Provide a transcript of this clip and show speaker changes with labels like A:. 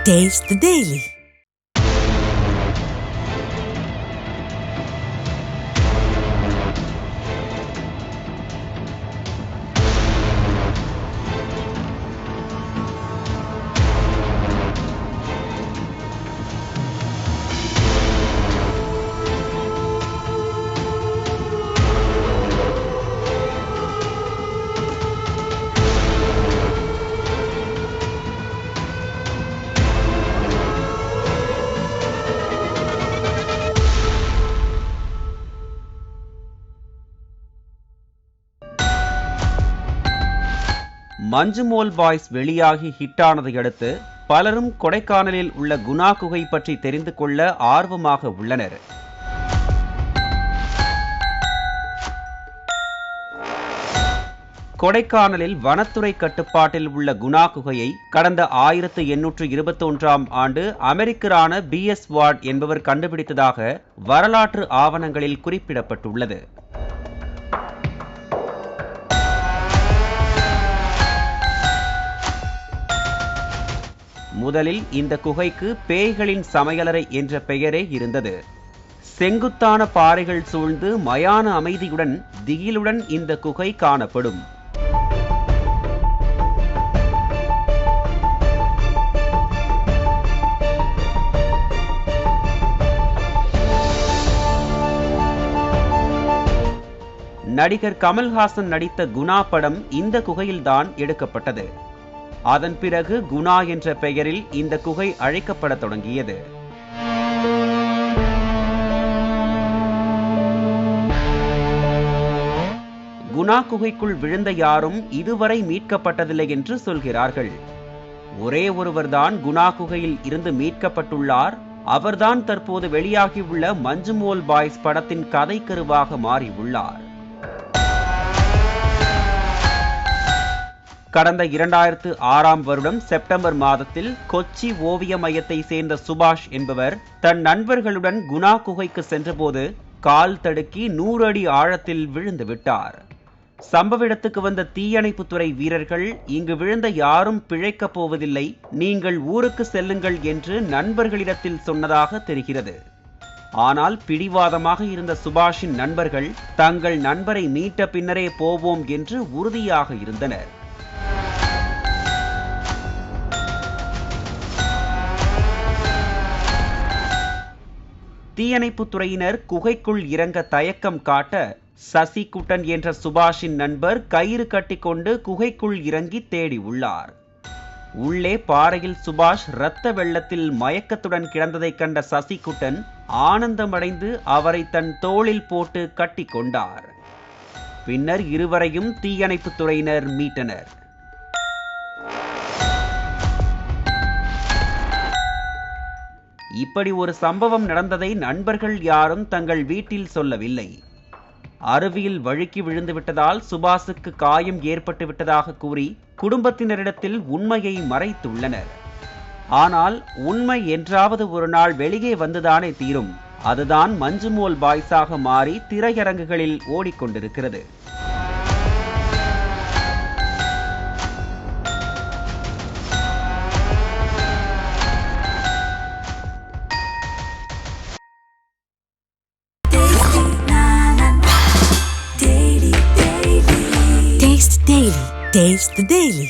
A: Taste the Daily.
B: Manjummel boys வெளியாகி ஹிட்டானதை அடுத்து பலரும் கொடைக்கானலில் உள்ள குணா குகை பற்றி தெரிந்து கொள்ள ஆர்வமாக உள்ளனர். கொடைக்கானலில் வனத்துறை கட்டுப்பாட்டில் உள்ள குணா குகையை கடந்த 1821ஆம் ஆண்டு அமெரிக்கரான B.S. வார்ட் என்பவர் கண்டுபிடித்ததாக வரலாற்று ஆவணங்களில் குறிப்பிடப்பட்டுள்ளது. முதலில் இந்த குகைக்கு பேய்களின் சமையலறை என்ற பெயரே இருந்தது. செங்குத்தான பாறைகள் சூழ்ந்து மயான அமைதியுடன் திகிலுடன் இந்த குகை காணப்படும். நடிகர் கமல்ஹாசன் நடித்த குணா படம் இந்த குகையில்தான் எடுக்கப்பட்டது. அதன் பிறகு குணா என்ற பெயரில் இந்த குகை அழைக்கப்பட தொடங்கியது. குணா குகைக்குள் விழுந்த யாரும் இதுவரை மீட்கப்பட்டதில்லை என்று சொல்கிறார்கள். ஒரே ஒருவர்தான் குணா குகையில் இருந்து மீட்கப்பட்டுள்ளார். அவர்தான் தற்போது வெளியாகியுள்ள மஞ்சுமோல் பாய்ஸ் படத்தின் கதைக்கருவாக மாறியுள்ளார். கடந்த 2006ஆம் வருடம் செப்டம்பர் மாதத்தில் கொச்சி ஓவிய மையத்தை சேர்ந்த சுபாஷ் என்பவர் தன் நண்பர்களுடன் குணா குகைக்கு சென்றபோது கால் தடுக்கி 100 அடி ஆழத்தில் விழுந்து விட்டார். சம்பவ இடத்துக்கு வந்த தீயணைப்புத்துறை வீரர்கள் இங்கு விழுந்த யாரும் பிழைக்கப் போவதில்லை, நீங்கள் ஊருக்கு செல்லுங்கள் என்று நண்பர்களிடத்தில் சொன்னதாக தெரிகிறது. ஆனால் பிடிவாதமாக இருந்த சுபாஷின் நண்பர்கள் தங்கள் நண்பரை மீட்ட பின்னரே போவோம் என்று உறுதியாக இருந்தனர். தீயணைப்புத்துறையினர் குகைக்குள் இறங்க தயக்கம் காட்ட சசிகுட்டன் என்ற சுபாஷின் நண்பர் கயிறு கட்டிக்கொண்டு குகைக்குள் இறங்கி தேடி உள்ளார். உள்ளே பாறையில் சுபாஷ் இரத்த வெள்ளத்தில் மயக்கத்துடன் கிடந்ததை கண்ட சசிகுட்டன் ஆனந்தமடைந்து அவரை தன் தோளில் போட்டு கட்டி கொண்டார். பின்னர் இருவரையும் தீயணைப்புத்துறையினர் மீட்டனர். இப்படி ஒரு சம்பவம் நடந்ததை நண்பர்கள் யாரும் தங்கள் வீட்டில் சொல்லவில்லை. அருவியில் வழுக்கி விழுந்து விட்டதால் சுபாஷுக்கு காயம் ஏற்பட்டு விட்டதாக கூறி குடும்பத்தினரிடத்தில் உண்மையை மறைத்துள்ளனர். ஆனால் உண்மை என்றாவது ஒரு நாள் வெளியே வந்துதானே தீரும். அதுதான் மஞ்சுமோல் பாய்ஸாக மாறி திரையரங்குகளில் ஓடிக்கொண்டிருக்கிறது.
A: Taste the Daily.